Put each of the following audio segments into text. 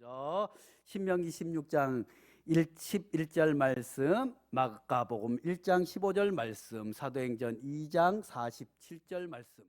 먼저 신명기 16장 11절 말씀, 마가복음 1장 15절 말씀, 사도행전 2장 47절 말씀.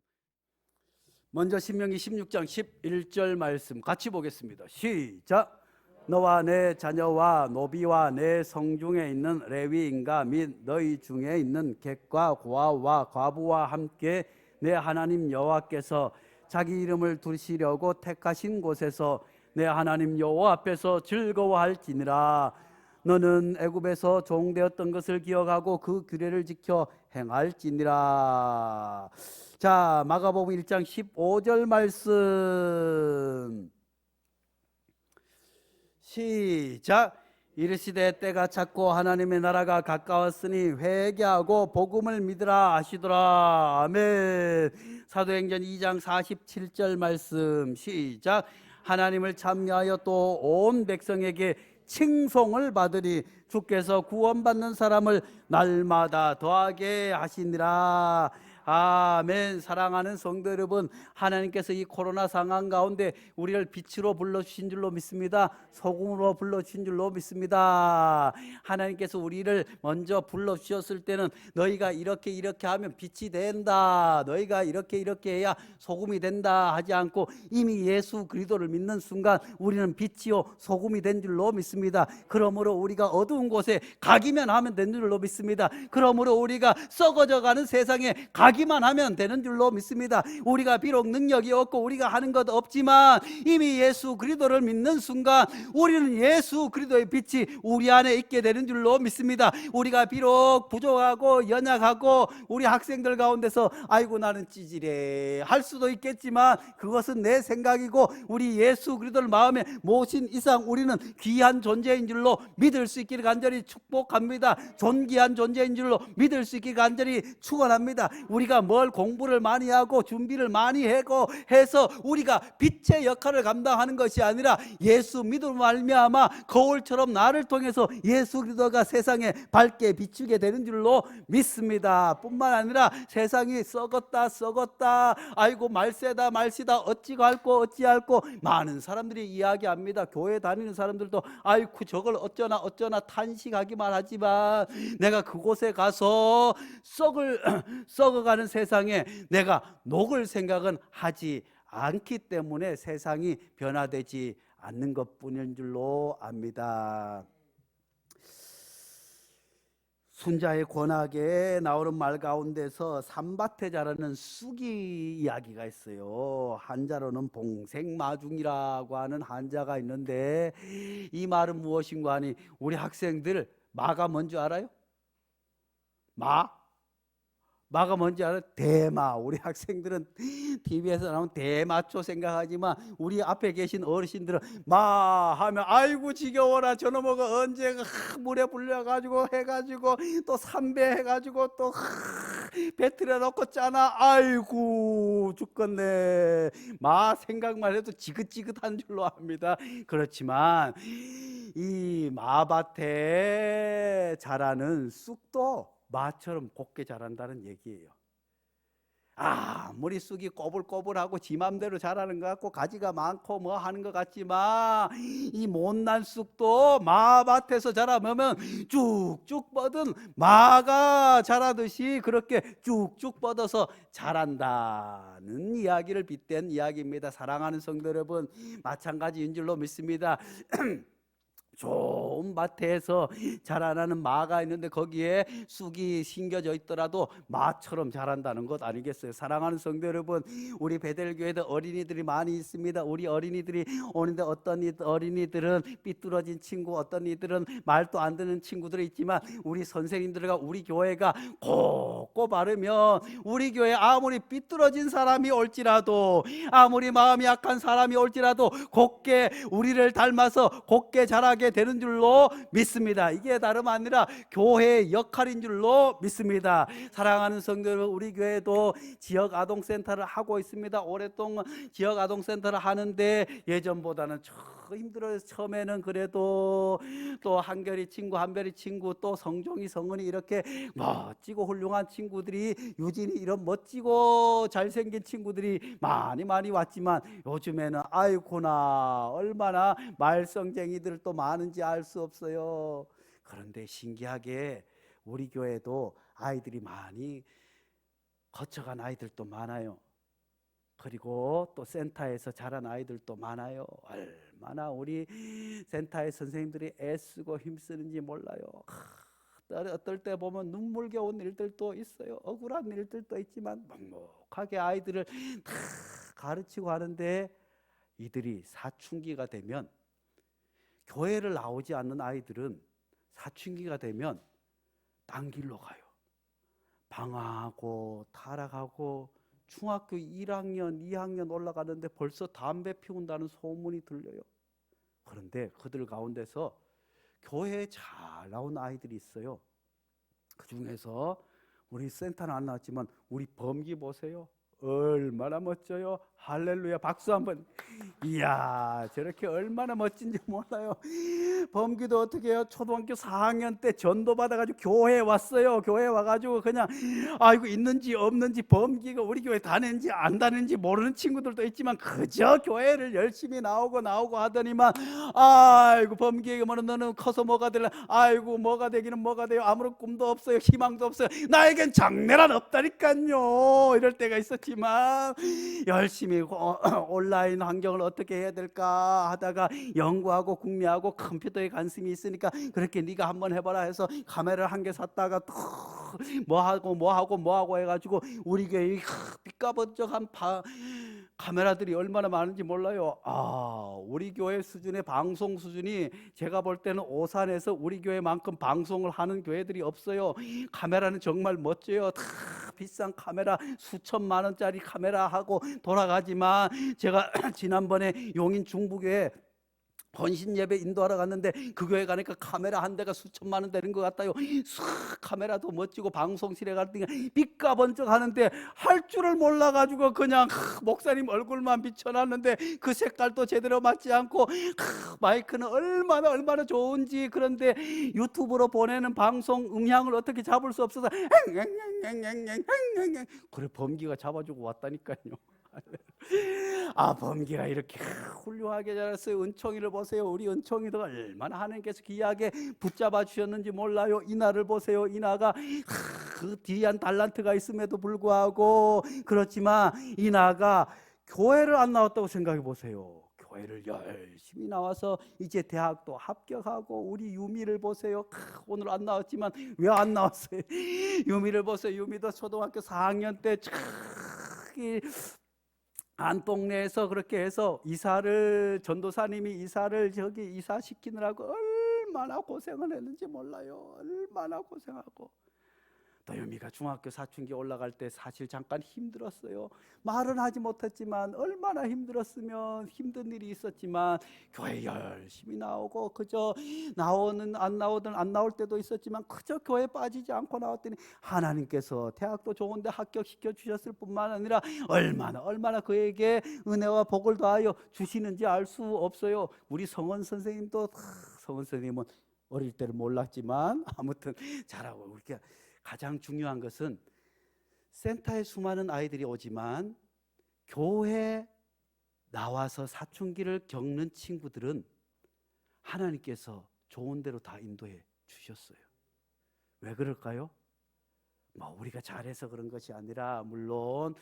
먼저 신명기 16장 11절 말씀 같이 보겠습니다. 시작. 너와 내 자녀와 노비와 내 성중에 있는 레위인과 및 너희 중에 있는 객과 고아와 과부와 함께 내 하나님 여호와께서 자기 이름을 두시려고 택하신 곳에서 내 하나님 여호와 앞에서 즐거워할지니라. 너는 애굽에서 종되었던 것을 기억하고 그 규례를 지켜 행할지니라. 자, 마가복음 1장 15절 말씀 시작. 이르시되 때가 찼고 하나님의 나라가 가까웠으니 회개하고 복음을 믿으라 하시더라. 아멘. 사도행전 2장 47절 말씀 시작. 하나님을 참여하여 또 온 백성에게 칭송을 받으니 주께서 구원받는 사람을 날마다 더하게 하시니라. 아멘. 사랑하는 성도 여러분, 하나님께서 이 코로나 상황 가운데 우리를 빛으로 불러주신 줄로 믿습니다. 소금으로 불러주신 줄로 믿습니다. 하나님께서 우리를 먼저 불러주셨을 때는 너희가 이렇게 하면 빛이 된다, 너희가 이렇게 해야 소금이 된다 하지 않고 이미 예수 그리스도를 믿는 순간 우리는 빛이요 소금이 된 줄로 믿습니다. 그러므로 우리가 어두운 곳에 가기만 하면 되는 줄로 믿습니다. 그러므로 우리가 썩어져가는 세상에 가기만 하면 되는 줄로 믿습니다. 우리가 비록 능력이 없고 우리가 하는 것 없지만 이미 예수 그리스도를 믿는 순간 우리는 예수 그리스도의 빛이 우리 안에 있게 되는 줄로 믿습니다. 우리가 비록 부족하고 연약하고 우리 학생들 가운데서 아이고 나는 찌질해 할 수도 있겠지만 그것은 내 생각이고 우리 예수 그리스도를 마음에 모신 이상 우리는 귀한 존재인 줄로 믿을 수 있기를 간절히 축복합니다. 존귀한 존재인 줄로 믿을 수 있기를 간절히 축원합니다. 우리가 뭘 공부를 많이 하고 준비를 많이 하고 해서 우리가 빛의 역할을 감당하는 것이 아니라 예수 믿음으로 말미암아 거울처럼 나를 통해서 예수 그리스도가 세상에 밝게 비추게 되는 줄로 믿습니다. 뿐만 아니라 세상이 썩었다 아이고 말세다 어찌할꼬 많은 사람들이 이야기합니다. 교회 다니는 사람들도 아이고 저걸 어쩌나 탄식하기만 하지만 내가 그곳에 가서 썩어가는 세상에 내가 녹을 생각은 하지 않기 때문에 세상이 변화되지 않는 것뿐인 줄로 압니다. 순자의 권하게 나오는 말 가운데서 산밭에 자라는 쑥이 이야기가 있어요. 한자로는 봉생마중이라고 하는 한자가 있는데 이 말은 무엇인가 하니 우리 학생들 마가 뭔지 알아요? 마가 뭔지 알아요? 대마. 우리 학생들은 TV에서 나오는 대마초 생각하지만 우리 앞에 계신 어르신들은 마 하면 아이고 지겨워라 저놈아가 언제 물에 불려가지고 해가지고 또 삼배해가지고 또 배틀에 넣고 짜나 아이고 죽겠네. 마 생각만 해도 지긋지긋한 줄로 압니다. 그렇지만 이 마밭에 자라는 쑥도 마처럼 곱게 자란다는 얘기예요. 아무리 쑥이 꼬불꼬불하고 지 맘대로 자라는 것 같고 가지가 많고 뭐 하는 것 같지만 이 못난 쑥도 마밭에서 자라면 쭉쭉 뻗은 마가 자라듯이 그렇게 쭉쭉 뻗어서 자란다는 이야기를 빗댄 이야기입니다. 사랑하는 성도 여러분, 마찬가지인 줄로 믿습니다. 좋은 밭에서 자라나는 마가 있는데 거기에 쑥이 심겨져 있더라도 마처럼 자란다는 것 아니겠어요? 사랑하는 성도 여러분, 우리 베델교회도 어린이들이 많이 있습니다. 우리 어린이들이 오는데 어떤 어린이들은 삐뚤어진 친구, 어떤 이들은 말도 안 듣는 친구들이 있지만 우리 선생님들과 우리 교회가 곱고 바르면 우리 교회 아무리 삐뚤어진 사람이 올지라도 아무리 마음이 약한 사람이 올지라도 곱게 우리를 닮아서 곱게 자라게 되는 줄로 믿습니다. 이게 다름 아니라 교회의 역할인 줄로 믿습니다. 사랑하는 성도 여러분, 우리 교회도 지역 아동센터를 하고 있습니다. 오랫동안 지역 아동센터를 하는데 예전보다는 힘들어요. 처음에는 그래도 또 한결이 친구, 또 성종이, 성은이 이렇게 멋지고 훌륭한 친구들이, 유진이 이런 멋지고 잘생긴 친구들이 많이 왔지만 요즘에는 아이고나 얼마나 말썽쟁이들 또 많은지 알 수 없어요. 그런데 신기하게 우리 교회도 아이들이 많이 거쳐간 아이들도 많아요. 그리고 또 센터에서 자란 아이들도 많아요. 얼마나 우리 센터의 선생님들이 애쓰고 힘쓰는지 몰라요. 어떨 때 보면 눈물겨운 일들도 있어요. 억울한 일들도 있지만 묵묵하게 아이들을 다 가르치고 하는데, 이들이 사춘기가 되면, 교회를 나오지 않는 아이들은 사춘기가 되면 딴 길로 가요. 방황하고 타락하고 중학교 1학년, 2학년 올라가는데 벌써 담배 피운다는 소문이 들려요. 그런데 그들 가운데서 교회에 잘 나온 아이들이 있어요. 그 중에서 우리 센터는 안 나왔지만 우리 범기 보세요. 얼마나 멋져요. 할렐루야, 박수 한번. 이야, 저렇게 얼마나 멋진지 몰라요. 범기도 어떻게 해요? 초등학교 4학년 때 전도 받아가지고 교회에 왔어요. 교회에 와가지고 그냥 아이고 있는지 없는지, 범기가 우리 교회 다니는지 안 다니는지 모르는 친구들도 있지만 그저 교회를 열심히 나오고 하더니만, 아이고 범기에게 뭐는 너는 커서 뭐가 될래? 아이고 뭐가 되기는 뭐가 돼요. 아무런 꿈도 없어요. 희망도 없어요. 나에겐 장래란 없다니까요. 이럴 때가 있었지만 열심히 온라인 환경을 어떻게 해야 될까 하다가 연구하고 궁리하고 컴퓨터에 관심이 있으니까, 그렇게 네가 한번 해봐라 해서 카메라를 한 개 샀다가 뭐하고 해가지고 우리 교회 삐까번쩍한 카메라들이 얼마나 많은지 몰라요. 우리 교회 수준의 방송 수준이, 제가 볼 때는 오산에서 우리 교회만큼 방송을 하는 교회들이 없어요. 카메라는 정말 멋져요. 다 비싼 카메라, 수천만 원짜리 카메라 하고 돌아가지만, 제가 지난번에 용인 중부교회 헌신 예배 인도하러 갔는데 그 교회 가니까 카메라 한 대가 수천만 원 되는 것 같아요. 카메라도 멋지고 방송실에 갔더니 삐까번쩍 하는데 할 줄을 몰라가지고 그냥 목사님 얼굴만 비춰놨는데 그 색깔도 제대로 맞지 않고, 마이크는 얼마나 좋은지. 그런데 유튜브로 보내는 방송 음향을 어떻게 잡을 수 없어서 그래 범기가 잡아주고 왔다니까요. 범기가 이렇게 훌륭하게 자랐어요. 은총이를 보세요. 우리 은총이도 얼마나 하나님께서 귀하게 붙잡아 주셨는지 몰라요. 이나를 보세요. 이나가 그 귀한 달란트가 있음에도 불구하고, 그렇지만 이나가 교회를 안 나왔다고 생각해 보세요. 교회를 열심히 나와서 이제 대학도 합격하고, 우리 유미를 보세요. 오늘 안 나왔지만 왜 안 나왔어요? 유미를 보세요. 유미도 초등학교 4학년 때 안동네에서 그렇게 해서 전도사님이 이사를 이사시키느라고 얼마나 고생을 했는지 몰라요. 얼마나 고생하고. 또 유미가 중학교 사춘기 올라갈 때 사실 잠깐 힘들었어요. 말은 하지 못했지만 얼마나 힘들었으면, 힘든 일이 있었지만 교회 열심히 나오고, 그저 안 나올 때도 있었지만 그저 교회 빠지지 않고 나왔더니 하나님께서 대학도 좋은데 합격시켜 주셨을 뿐만 아니라 얼마나 그에게 은혜와 복을 더하여 주시는지 알 수 없어요. 우리 성원 선생님도, 성원 선생님은 어릴 때를 몰랐지만 아무튼 잘하고, 우리가 가장 중요한 것은 센터에 수많은 아이들이 오지만 교회에 나와서 사춘기를 겪는 친구들은 하나님께서 좋은 대로 다 인도해 주셨어요. 왜 그럴까요? 우리가 잘해서 그런 것이 아니라, 물론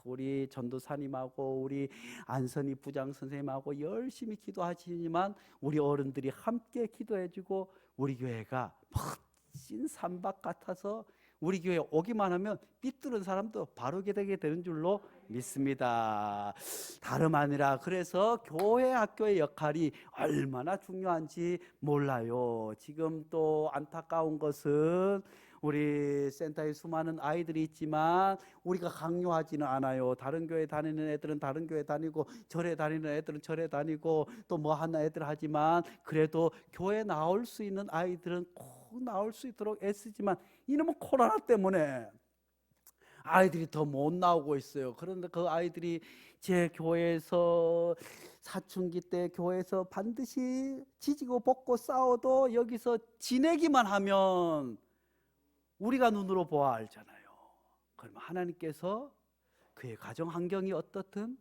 우리 전도사님하고 우리 안선희 부장 선생님하고 열심히 기도하시지만 우리 어른들이 함께 기도해주고, 우리 교회가 멋진 산박 같아서 우리 교회 오기만 하면 삐뚤은 사람도 바르게 되게 되는 줄로 믿습니다. 다름 아니라 그래서 교회 학교의 역할이 얼마나 중요한지 몰라요. 지금 또 안타까운 것은 우리 센터에 수많은 아이들이 있지만 우리가 강요하지는 않아요. 다른 교회 다니는 애들은 다른 교회 다니고, 절에 다니는 애들은 절에 다니고, 또 뭐 하나 애들 하지만, 그래도 교회 나올 수 있는 아이들은 꼭 나올 수 있도록 애쓰지만 이놈의 코로나 때문에 아이들이 더 못 나오고 있어요. 그런데 그 아이들이 제 교회에서 사춘기 때 교회에서 반드시 지지고 볶고 싸워도 여기서 지내기만 하면 우리가 눈으로 보아 알잖아요. 그러면 하나님께서 그의 가정 환경이 어떻든,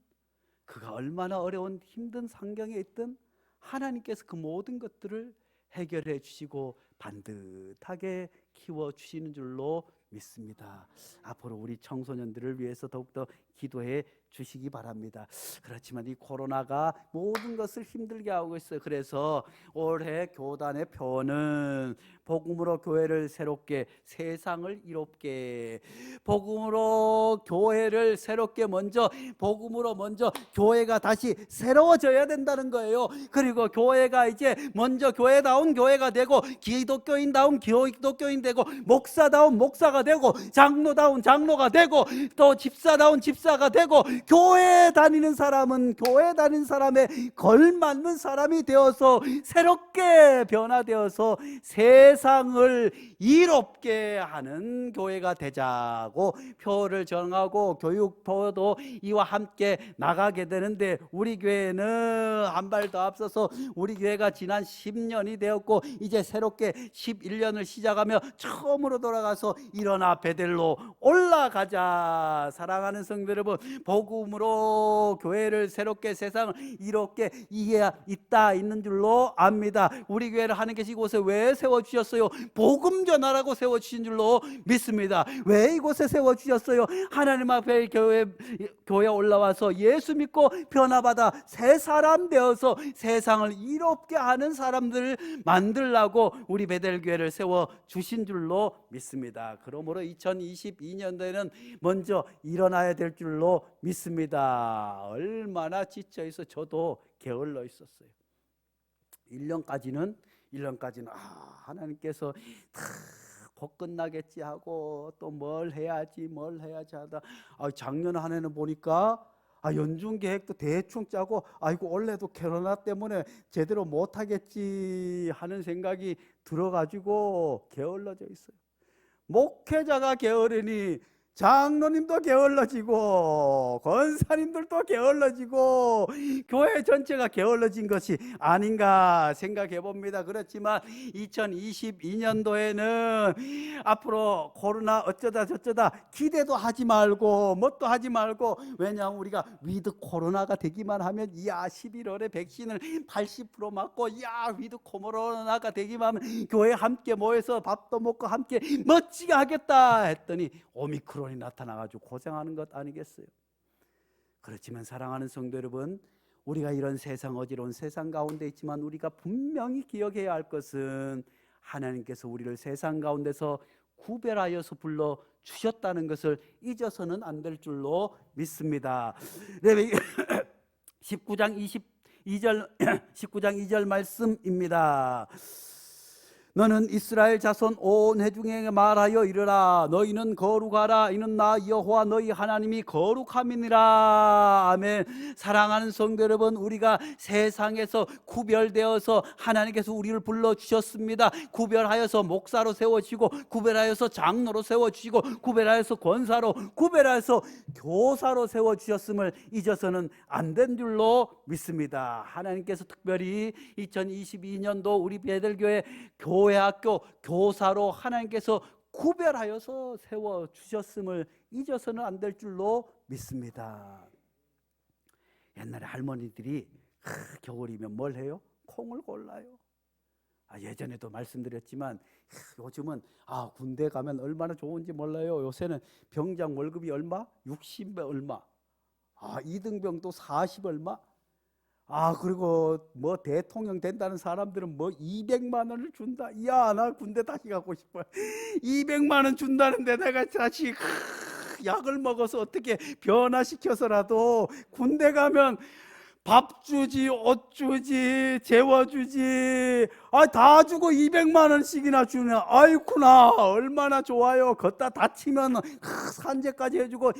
그가 얼마나 어려운 힘든 환경에 있든 하나님께서 그 모든 것들을 해결해 주시고 반듯하게 키워 주시는 줄로 믿습니다. 앞으로 우리 청소년들을 위해서 더욱더 기도해 주시기 바랍니다. 그렇지만 이 코로나가 모든 것을 힘들게 하고 있어요. 그래서 올해 교단의 표어는 복음으로 교회를 새롭게, 세상을 이롭게. 복음으로 교회를 새롭게, 먼저 복음으로 먼저 교회가 다시 새로워져야 된다는 거예요. 그리고 교회가 이제 먼저 교회다운 교회가 되고, 기독교인다운 기독교인 되고, 목사다운 목사가 되고, 장로다운 장로가 되고, 또 집사다운 집사가 되고, 교회 다니는 사람은 교회 다니는 사람에 걸맞는 사람이 되어서 새롭게 변화되어서 세상을 이롭게 하는 교회가 되자고 표를 정하고 교육표도 이와 함께 나가게 되는데, 우리 교회는 한 발 더 앞서서 우리 교회가 지난 10년이 되었고 이제 새롭게 11년을 시작하며 처음으로 돌아가서 일어나 베델로 올라가자. 사랑하는 성도 여러분, 복음으로 교회를 새롭게, 세상을 이롭게 이해가 있는 줄로 압니다. 우리 교회를 하나님께서 이곳에 왜 세워주셨어요? 복음 전하라고 세워주신 줄로 믿습니다. 왜 이곳에 세워주셨어요? 하나님 앞에 교회에 올라와서 예수 믿고 변화받아 새 사람 되어서 세상을 이롭게 하는 사람들을 만들라고 우리 베델교회를 세워주신 줄로 믿습니다. 그러므로 2022년도에는 먼저 일어나야 될 줄로 믿습니다. 얼마나 지쳐있어. 저도 게을러 있었어요. 1년까지는 하나님께서 다 곧 끝나겠지 하고 또 뭘 해야지 하다 작년 한 해는 보니까 연중 계획도 대충 짜고 아이고 올해도 코로나 때문에 제대로 못하겠지 하는 생각이 들어가지고 게을러져 있어요. 목회자가 게으르니 장로님도 게을러지고 권사님들도 게을러지고 교회 전체가 게을러진 것이 아닌가 생각해 봅니다. 그렇지만 2022년도에는 앞으로 코로나 어쩌다 저쩌다 기대도 하지 말고 뭣도 하지 말고, 왜냐하면 우리가 위드 코로나가 되기만 하면 11월에 백신을 80% 맞고 위드 코로나가 되기만 하면 교회 함께 모여서 밥도 먹고 함께 멋지게 하겠다 했더니 오미크론이 나타나가지고 고생하는 것 아니겠어요? 그렇지만 사랑하는 성도 여러분, 우리가 이런 세상, 어지러운 세상 가운데 있지만 우리가 분명히 기억해야 할 것은 하나님께서 우리를 세상 가운데서 구별하여서 불러 주셨다는 것을 잊어서는 안 될 줄로 믿습니다. 19장 2절 말씀입니다. 너는 이스라엘 자손 온 회중에게 말하여 이르라. 너희는 거룩하라. 이는 나 여호와 너희 하나님이 거룩함이니라. 아멘. 사랑하는 성도 여러분, 우리가 세상에서 구별되어서 하나님께서 우리를 불러주셨습니다. 구별하여서 목사로 세워주시고, 구별하여서 장로로 세워주시고, 구별하여서 권사로, 구별하여서 교사로 세워주셨음을 잊어서는 안 된 줄로 믿습니다. 하나님께서 특별히 2022년도 우리 베델교회 교회학교 교사로 하나님께서 구별하여서 세워주셨음을 잊어서는 안 될 줄로 믿습니다. 옛날에 할머니들이 겨울이면 뭘 해요? 콩을 골라요. 예전에도 말씀드렸지만 요즘은 군대 가면 얼마나 좋은지 몰라요. 요새는 병장 월급이 얼마? 60 얼마. 2등병도 40 얼마. 그리고 뭐 대통령 된다는 사람들은 뭐 200만 원을 준다. 나 군대 다시 가고 싶어요. 200만 원 준다는데 내가 다시 약을 먹어서 어떻게 변화시켜서라도 군대 가면 밥 주지, 옷 주지, 재워주지, 다 주고 200만 원씩이나 주네. 아이쿠나, 얼마나 좋아요. 걷다 다치면 산재까지 해주고,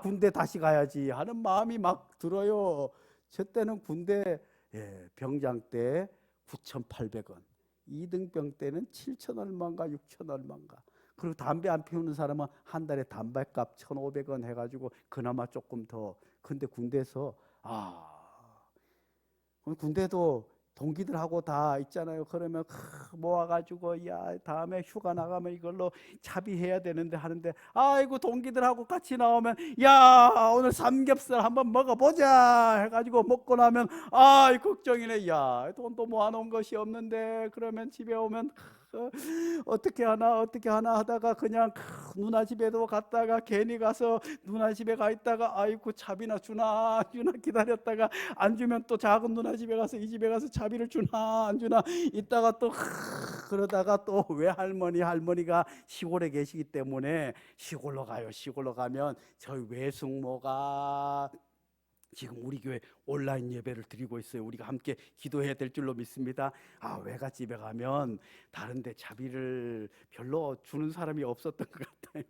군대 다시 가야지 하는 마음이 막 들어요. 저 때는 군대 병장 때 9,800원, 2등병 때는 7천 얼마인가 6천 얼마인가. 그리고 담배 안 피우는 사람은 한 달에 담배값 1,500원 해가지고 그나마 조금 더 근데 군대에서 군대도 동기들하고 다 있잖아요. 그러면 모아가지고 야 다음에 휴가 나가면 이걸로 차비해야 되는데 하는데, 아이고 동기들하고 같이 나오면 야 오늘 삼겹살 한번 먹어보자 해가지고 먹고 나면 아이 걱정이네. 야 돈도 모아놓은 것이 없는데, 그러면 집에 오면 어떻게 하나 하다가 그냥 누나 집에도 갔다가, 괜히 가서 누나 집에 가 있다가 아이고 차비나 주나 기다렸다가 안 주면 또 작은 누나 집에 가서 이 집에 가서 차비를 주나 안 주나 있다가 또 그러다가 또 할머니가 시골에 계시기 때문에 시골로 가요. 시골로 가면 저희 외숙모가 지금 우리 교회 온라인 예배를 드리고 있어요. 우리가 함께 기도해야 될 줄로 믿습니다. 외갓집에 가면 다른데 자비를 별로 주는 사람이 없었던 것 같아요.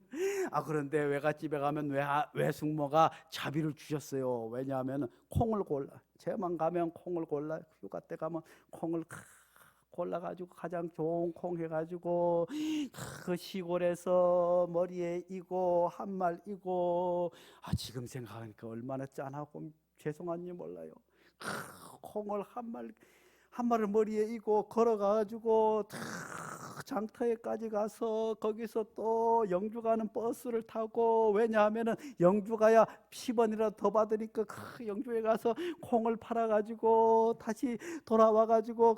그런데 외갓집에 가면 외숙모가 자비를 주셨어요. 왜냐하면 콩을 골라, 제만 가면 콩을 골라, 휴가 때 가면 콩을 골라가지고 가장 좋은 콩 해가지고 그 시골에서 머리에 이고 한 말 이고, 지금 생각하니까 얼마나 짠하고 죄송한지 몰라요. 콩을 한 말을 머리에 이고 걸어가가지고 장터에까지 가서 거기서 또 영주 가는 버스를 타고, 왜냐하면은 영주 가야 10원이라도 더 받으니까 영주에 가서 콩을 팔아가지고 다시 돌아와가지고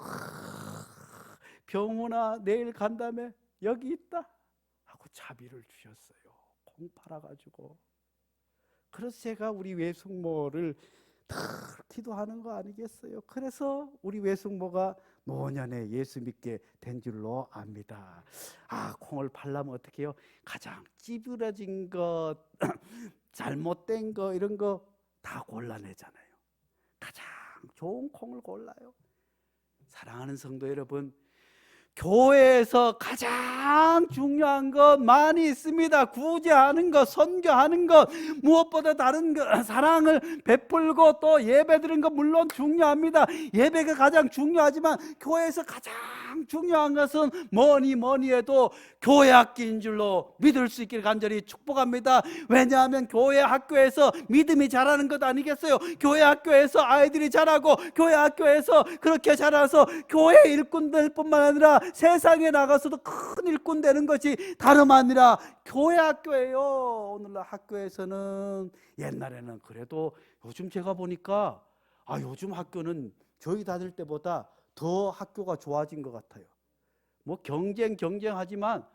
병훈아 내일 간다며 여기 있다 하고 자비를 주셨어요. 콩 팔아가지고. 그래서 제가 우리 외숙모를 다 기도하는 거 아니겠어요? 그래서 우리 외숙모가 노년에 예수 믿게 된 줄로 압니다. 콩을 팔려면 어떻게 해요? 가장 찌부러진 것 잘못된 거 이런 거 다 골라내잖아요. 가장 좋은 콩을 골라요. 사랑하는 성도 여러분, 교회에서 가장 중요한 것 많이 있습니다. 구제하는 것, 선교하는 것, 무엇보다 다른 것, 사랑을 베풀고 또 예배 드리는 것 물론 중요합니다. 예배가 가장 중요하지만 교회에서 가장 중요한 것은 뭐니 해도 교회 학교인 줄로 믿을 수 있기를 간절히 축복합니다. 왜냐하면 교회 학교에서 믿음이 자라는 것 아니겠어요? 교회 학교에서 아이들이 자라고, 교회 학교에서 그렇게 자라서 교회 일꾼들 뿐만 아니라 세상에 나가서도 큰 일꾼 되는 것이 다름 아니라 교회 학교예요. 오늘날 학교에서는, 옛날에는 그래도 요즘 제가 보니까 요즘 학교는 저희 다닐 때보다 더 학교가 좋아진 것 같아요. 뭐 경쟁하지만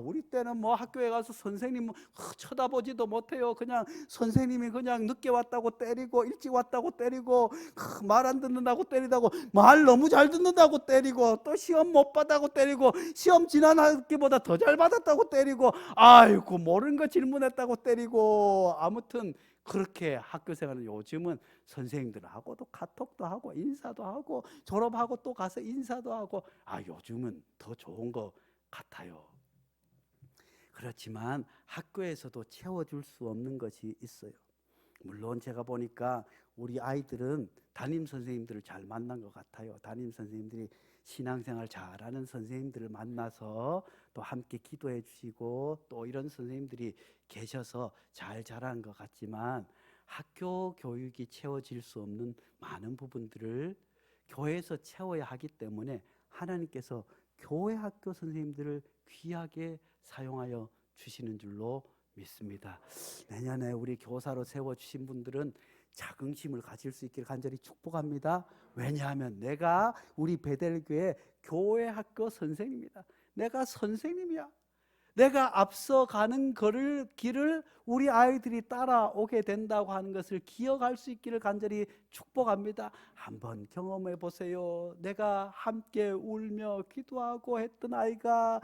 우리 때는 뭐 학교에 가서 선생님 쳐다보지도 못해요. 그냥 선생님이 그냥 늦게 왔다고 때리고, 일찍 왔다고 때리고, 말 안 듣는다고 때리다고, 말 너무 잘 듣는다고 때리고, 또 시험 못 받았다고 때리고, 시험 지난 학기보다 더 잘 받았다고 때리고, 아이고 모르는 거 질문했다고 때리고. 아무튼 그렇게 학교 생활은, 요즘은 선생님들하고도 카톡도 하고 인사도 하고 졸업하고 또 가서 인사도 하고, 요즘은 더 좋은 것 같아요. 그렇지만 학교에서도 채워줄 수 없는 것이 있어요. 물론 제가 보니까 우리 아이들은 담임 선생님들을 잘 만난 것 같아요. 담임 선생님들이 신앙생활 잘하는 선생님들을 만나서 또 함께 기도해 주시고, 또 이런 선생님들이 계셔서 잘 자라는 것 같지만, 학교 교육이 채워질 수 없는 많은 부분들을 교회에서 채워야 하기 때문에 하나님께서 교회 학교 선생님들을 귀하게 사용하여 주시는 줄로 믿습니다. 내년에 우리 교사로 세워주신 분들은 자긍심을 가질 수 있기를 간절히 축복합니다. 왜냐하면 내가 우리 베델교회 교회 학교 선생님이다. 내가 선생님이야. 내가 앞서가는 길을 우리 아이들이 따라오게 된다고 하는 것을 기억할 수 있기를 간절히 축복합니다. 한번 경험해 보세요. 내가 함께 울며 기도하고 했던 아이가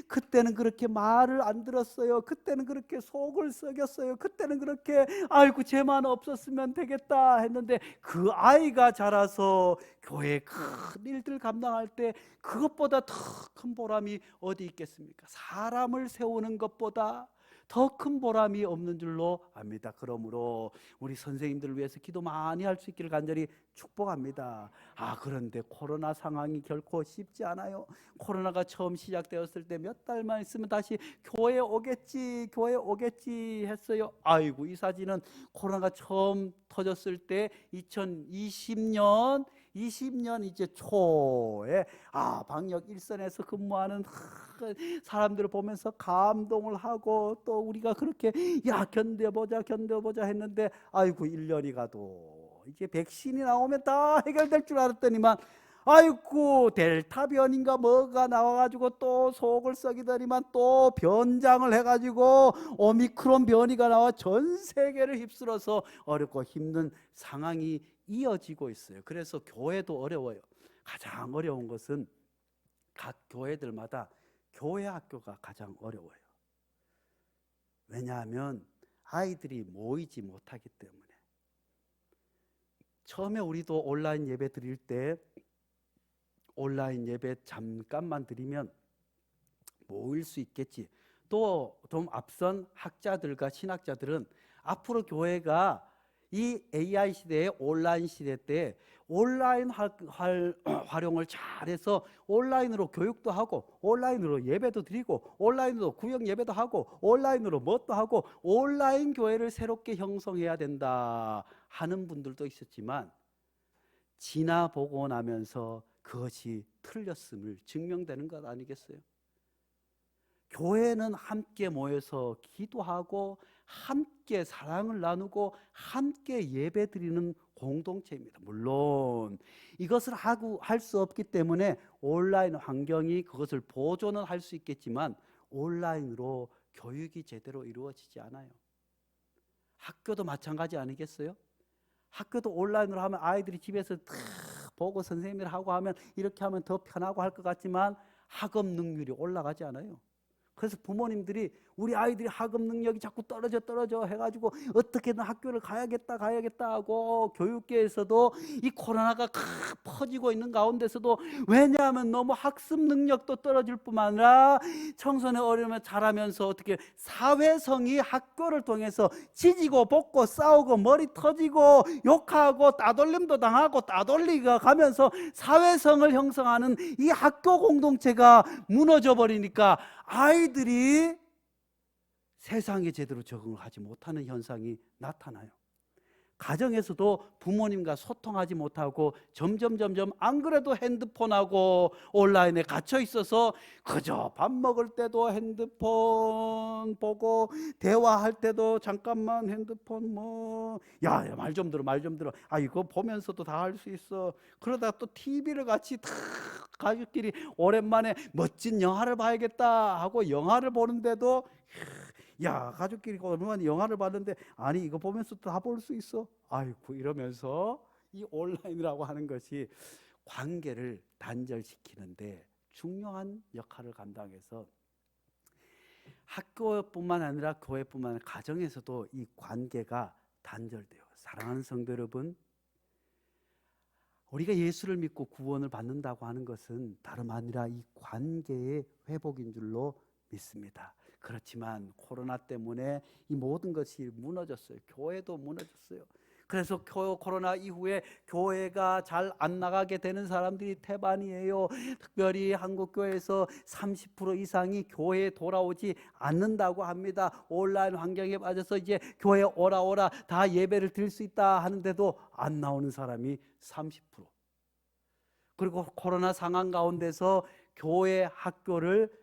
그때는 그렇게 말을 안 들었어요. 그때는 그렇게 속을 썩였어요. 그때는 그렇게 아이고 쟤만 없었으면 되겠다 했는데, 그 아이가 자라서 교회 큰 일들 감당할 때 그것보다 더 큰 보람이 어디 있겠습니까? 사람을 세우는 것보다 더 큰 보람이 없는 줄로 압니다. 그러므로 우리 선생님들을 위해서 기도 많이 할 수 있기를 간절히 축복합니다. 그런데 코로나 상황이 결코 쉽지 않아요. 코로나가 처음 시작되었을 때 몇 달만 있으면 다시 교회 오겠지 했어요. 아이고, 이 사진은 코로나가 처음 터졌을 때 2020년 이제 초에 방역 일선에서 근무하는 사람들을 보면서 감동을 하고, 또 우리가 그렇게 견뎌보자 했는데, 아이고 1년이 가도 이제 백신이 나오면 다 해결될 줄 알았더니만, 아이고 델타 변인가 뭐가 나와가지고 또 속을 썩이더니만 또 변장을 해가지고 오미크론 변이가 나와 전 세계를 휩쓸어서 어렵고 힘든 상황이 이어지고 있어요. 그래서 교회도 어려워요. 가장 어려운 것은 각 교회들마다 교회 학교가 가장 어려워요. 왜냐하면 아이들이 모이지 못하기 때문에. 처음에 우리도 온라인 예배 드릴 때 온라인 예배 잠깐만 드리면 모일 수 있겠지. 또 좀 앞선 학자들과 신학자들은 앞으로 교회가 이 AI 시대의 온라인 시대 때 온라인 활용을 잘해서 온라인으로 교육도 하고 온라인으로 예배도 드리고 온라인으로 구역 예배도 하고 온라인으로 뭣도 하고 온라인 교회를 새롭게 형성해야 된다 하는 분들도 있었지만, 지나보고 나면서 그것이 틀렸음을 증명되는 것 아니겠어요? 교회는 함께 모여서 기도하고 함께 사랑을 나누고 함께 예배드리는 공동체입니다. 물론 이것을 할 수 없기 때문에 온라인 환경이 그것을 보존은 할 수 있겠지만 온라인으로 교육이 제대로 이루어지지 않아요. 학교도 마찬가지 아니겠어요? 학교도 온라인으로 하면 아이들이 집에서 다 보고 선생님들 하고 하면 이렇게 하면 더 편하고 할 것 같지만 학업 능률이 올라가지 않아요. 그래서 부모님들이 우리 아이들이 학업 능력이 자꾸 떨어져 해가지고 어떻게든 학교를 가야겠다 하고, 교육계에서도 이 코로나가 퍼지고 있는 가운데서도, 왜냐하면 너무 학습 능력도 떨어질 뿐만 아니라 청소년 어려우면 자라면서 어떻게 사회성이 학교를 통해서 지지고 볶고 싸우고 머리 터지고 욕하고 따돌림도 당하고 따돌리가 가면서 사회성을 형성하는 이 학교 공동체가 무너져 버리니까 아이들이 세상에 제대로 적응을 하지 못하는 현상이 나타나요. 가정에서도 부모님과 소통하지 못하고 점점 안 그래도 핸드폰하고 온라인에 갇혀 있어서 그저 밥 먹을 때도 핸드폰 보고 대화할 때도 잠깐만 핸드폰 말 좀 들어 이거 보면서도 다 할 수 있어. 그러다가 또 TV를 같이 다 가족끼리 오랜만에 멋진 영화를 봐야겠다 하고 영화를 보는데도, 가족끼리 얼마나 영화를 봤는데 아니 이거 보면서 다 볼 수 있어? 아이고, 이러면서 이 온라인이라고 하는 것이 관계를 단절시키는데 중요한 역할을 감당해서 학교뿐만 아니라 교회뿐만 아니라 가정에서도 이 관계가 단절돼요. 사랑하는 성도 여러분, 우리가 예수를 믿고 구원을 받는다고 하는 것은 다름 아니라 이 관계의 회복인 줄로 믿습니다. 그렇지만 코로나 때문에 이 모든 것이 무너졌어요. 교회도 무너졌어요. 그래서 코로나 이후에 교회가 잘 안 나가게 되는 사람들이 태반이에요. 특별히 한국교회에서 30% 이상이 교회에 돌아오지 않는다고 합니다. 온라인 환경에 빠져서 이제 교회 오라 다 예배를 드릴 수 있다 하는데도 안 나오는 사람이 30%. 그리고 코로나 상황 가운데서 교회 학교를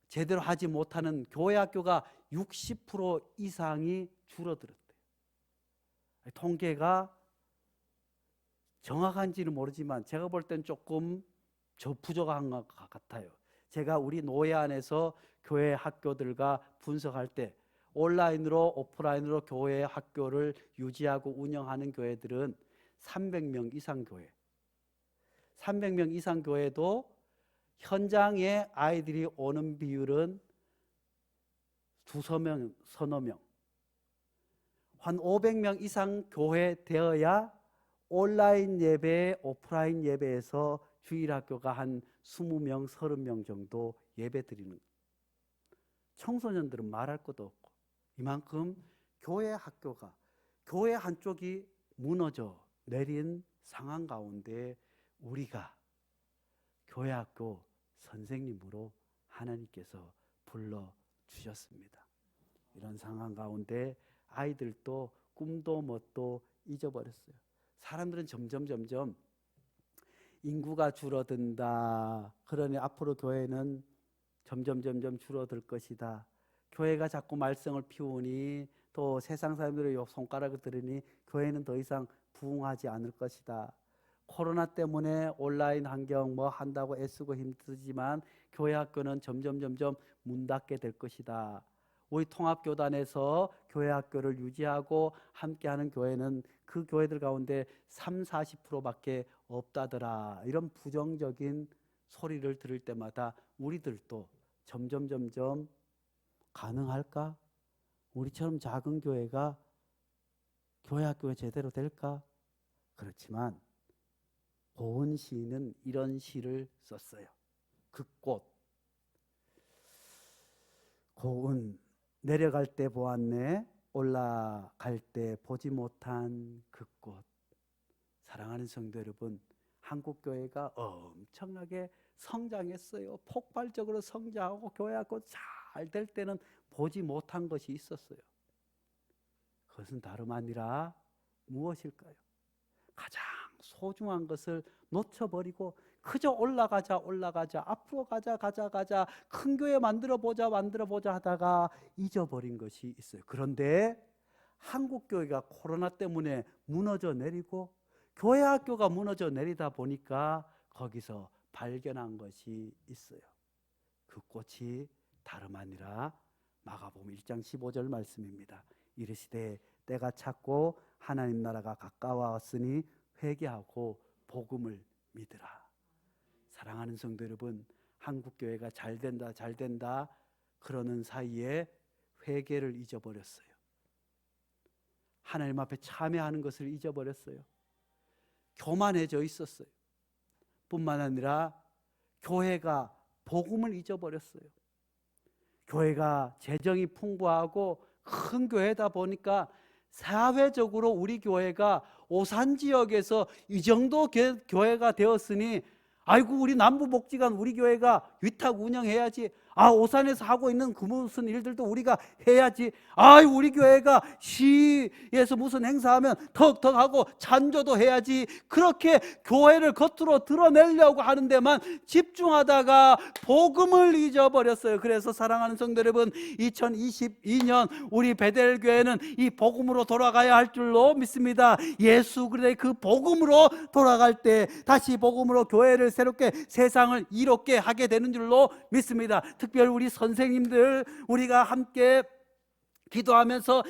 제대로 하지 못하는 교회 학교가 60% 이상이 줄어들었대요. 통계가 정확한지는 모르지만 제가 볼 땐 조금 부족한 것 같아요. 제가 우리 노예 안에서 교회 학교들과 분석할 때 온라인으로 오프라인으로 교회 학교를 유지하고 운영하는 교회들은 300명 이상 교회, 300명 이상 교회도 현장에 아이들이 오는 비율은 서너 명, 한 500명 이상 교회 되어야 온라인 예배, 오프라인 예배에서 주일학교가 한 20명, 30명 정도 예배 드리는. 청소년들은 말할 것도 없고, 이만큼 교회 학교가, 교회 한쪽이 무너져 내린 상황 가운데 우리가 교회 학교 선생님으로 하나님께서 불러주셨습니다. 이런 상황 가운데 아이들도 꿈도 뭣도 잊어버렸어요. 사람들은 점점 인구가 줄어든다. 그러니 앞으로 교회는 점점 줄어들 것이다. 교회가 자꾸 말썽을 피우니 또 세상 사람들의 손가락을 들으니 교회는 더 이상 부흥하지 않을 것이다. 코로나 때문에 온라인 환경 뭐 한다고 애쓰고 힘들지만 교회 학교는 점점 문 닫게 될 것이다. 우리 통합교단에서 교회 학교를 유지하고 함께하는 교회는 그 교회들 가운데 30-40%밖에 없다더라. 이런 부정적인 소리를 들을 때마다 우리들도 점점 가능할까? 우리처럼 작은 교회가 교회 학교가 제대로 될까? 그렇지만 고은 시인은 이런 시를 썼어요. 그 꽃 고은 내려갈 때 보았네, 올라갈 때 보지 못한 그 꽃. 사랑하는 성도 여러분, 한국교회가 엄청나게 성장했어요. 폭발적으로 성장하고 교회 학교 잘 될 때는 보지 못한 것이 있었어요. 그것은 다름 아니라 무엇일까요? 가장 소중한 것을 놓쳐버리고 그저 올라가자 앞으로 가자 큰 교회 만들어보자 하다가 잊어버린 것이 있어요. 그런데 한국교회가 코로나 때문에 무너져 내리고 교회 학교가 무너져 내리다 보니까 거기서 발견한 것이 있어요. 그 꽃이 다름 아니라 마가복음 1장 15절 말씀입니다. 이르시되 때가 찼고 하나님 나라가 가까웠으니 회개하고 복음을 믿으라. 사랑하는 성도 여러분, 한국교회가 잘 된다 그러는 사이에 회개를 잊어버렸어요. 하나님 앞에 참여하는 것을 잊어버렸어요. 교만해져 있었어요. 뿐만 아니라 교회가 복음을 잊어버렸어요. 교회가 재정이 풍부하고 큰 교회다 보니까 사회적으로 우리 교회가 오산 지역에서 이 정도 교회가 되었으니 아이고 우리 남부복지관 우리 교회가 위탁 운영해야지. 오산에서 하고 있는 그 무슨 일들도 우리가 해야지. 우리 교회가 시에서 무슨 행사하면 턱턱 하고 찬조도 해야지. 그렇게 교회를 겉으로 드러내려고 하는 데만 집중하다가 복음을 잊어버렸어요. 그래서 사랑하는 성도 여러분, 2022년 우리 베델교회는 이 복음으로 돌아가야 할 줄로 믿습니다. 예수 그리스도의 그 복음으로 돌아갈 때 다시 복음으로 교회를 새롭게 세상을 이롭게 하게 되는 줄로 믿습니다. 특별 우리 선생님들 우리가 함께 기도하면서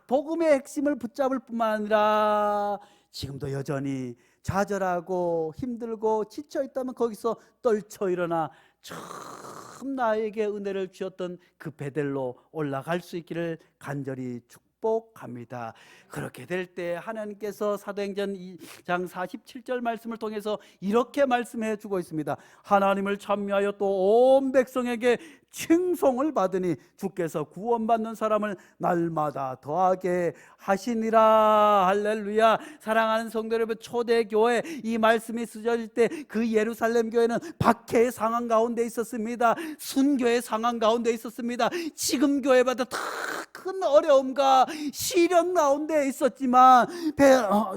복음의 핵심을 붙잡을 뿐만 아니라 지금도 여전히 좌절하고 힘들고 지쳐 있다면 거기서 떨쳐 일어나 처음 나에게 은혜를 주셨던 그 베델로 올라갈 수 있기를 간절히 축복합니다. 그렇게 될 때 하나님께서 사도행전 2장 47절 말씀을 통해서 이렇게 말씀해 주고 있습니다. 하나님을 찬미하여 또 온 백성에게 칭송을 받으니 주께서 구원받는 사람을 날마다 더하게 하시니라. 할렐루야. 사랑하는 성도 여러분, 초대교회 이 말씀이 쓰여질 때 그 예루살렘 교회는 박해의 상황 가운데 있었습니다. 순교의 상황 가운데 있었습니다. 지금 교회보다 더 큰 어려움과 시련 가운데 있었지만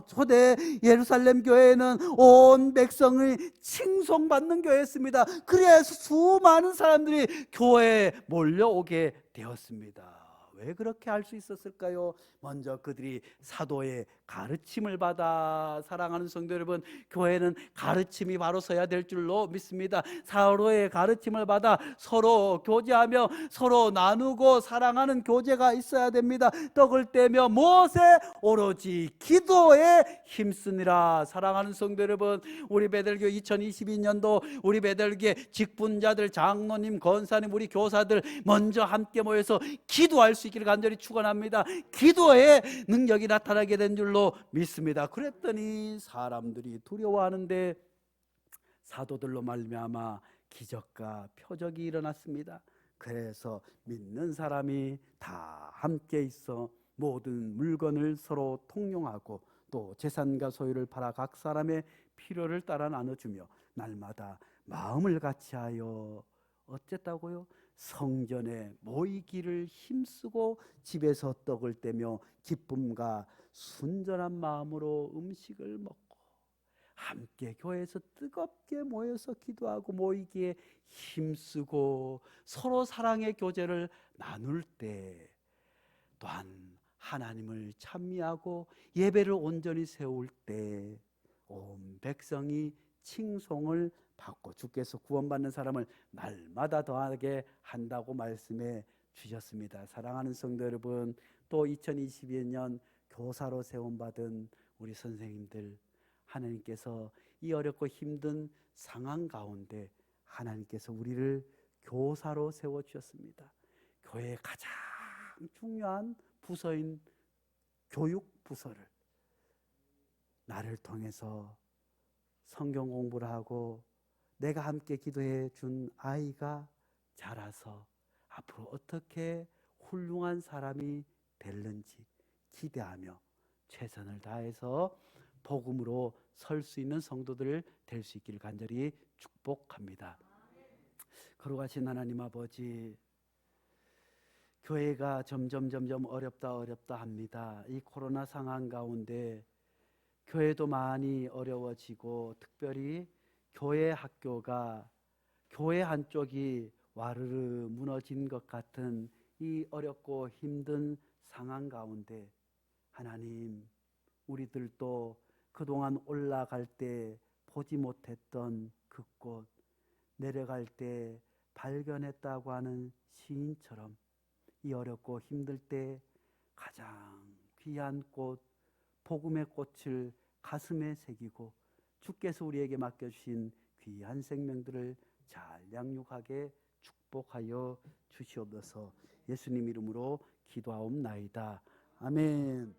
초대 예루살렘 교회는 온 백성을 칭송받는 교회였습니다. 그래서 수많은 사람들이 교회에 몰려오게 되었습니다. 왜 그렇게 할 수 있었을까요? 먼저 그들이 사도의 가르침을 받아. 사랑하는 성도 여러분, 교회는 가르침이 바로 서야 될 줄로 믿습니다. 사도의 가르침을 받아 서로 교제하며 서로 나누고 사랑하는 교제가 있어야 됩니다. 떡을 떼며 무엇에? 오로지 기도에 힘쓰니라. 사랑하는 성도 여러분, 우리 베델교 2022년도 우리 베델교의 직분자들, 장로님, 권사님, 우리 교사들 먼저 함께 모여서 기도할 수 있기를 간절히 축원합니다. 기도의 능력이 나타나게 된 줄로 믿습니다. 그랬더니 사람들이 두려워하는데 사도들로 말미암아 기적과 표적이 일어났습니다. 그래서 믿는 사람이 다 함께 있어 모든 물건을 서로 통용하고 또 재산과 소유를 팔아 각 사람의 필요를 따라 나눠주며 날마다 마음을 같이하여 어쨌다고요? 성전에 모이기를 힘쓰고 집에서 떡을 떼며 기쁨과 순전한 마음으로 음식을 먹고 함께 교회에서 뜨겁게 모여서 기도하고 모이기에 힘쓰고 서로 사랑의 교제를 나눌 때 또한 하나님을 찬미하고 예배를 온전히 세울 때 온 백성이 칭송을 받고 주께서 구원받는 사람을 날마다 더하게 한다고 말씀해 주셨습니다. 사랑하는 성도 여러분, 또 2022년 교사로 세움받은 우리 선생님들, 하나님께서 이 어렵고 힘든 상황 가운데 하나님께서 우리를 교사로 세워주셨습니다. 교회의 가장 중요한 부서인 교육 부서를 나를 통해서 성경 공부를 하고 내가 함께 기도해 준 아이가 자라서 앞으로 어떻게 훌륭한 사람이 될는지 기대하며 최선을 다해서 복음으로 설 수 있는 성도들 될 수 있기를 간절히 축복합니다. 거룩하신 하나님 아버지, 교회가 점점 어렵다 합니다. 이 코로나 상황 가운데 교회도 많이 어려워지고 특별히 교회 학교가 교회 한쪽이 와르르 무너진 것 같은 이 어렵고 힘든 상황 가운데 하나님, 우리들도 그동안 올라갈 때 보지 못했던 그 꽃, 내려갈 때 발견했다고 하는 시인처럼 이 어렵고 힘들 때 가장 귀한 꽃, 복음의 꽃을 가슴에 새기고 주께서 우리에게 맡겨주신 귀한 생명들을 잘 양육하게 축복하여 주시옵소서. 예수님 이름으로 기도하옵나이다. 아멘.